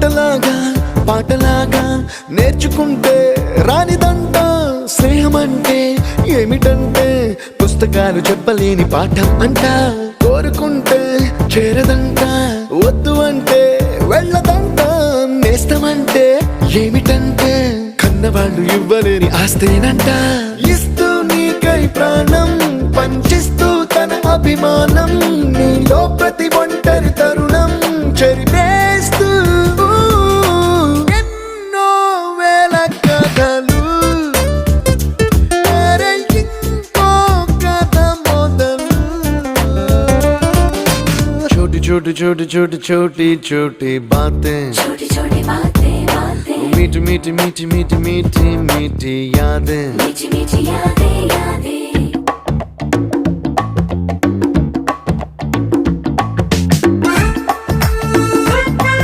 ఆటలాగా పాటలాగా నేర్చుకుంటే రానిదంట స్నేహం అంటే ఏమిటంటే పుస్తకాలు చెప్పలేని పాఠం అంట కోరుకుంటే చేరదంట వద్దు అంటే వెళ్ళదంట నేస్తమంటే ఏమిటంటే కన్నవాళ్ళు ఇవ్వలేని ఆస్తేనంట ఇస్తూ నీకై ప్రాణం పంచిస్తూ తన అభిమానం నీలో ప్రతి ఒంటరి తరుణం చెరిపేస్తూ ఎన్నో వేల కథలు ఇంకో కథ మొదలు छोटी छोटी छोटी छोटी छोटी छोटी बातें छोटी छोटी बातें बातें मीठी मीठी मीठी मीठी मीठी मीठी यादें मीठी मीठी यादें यादें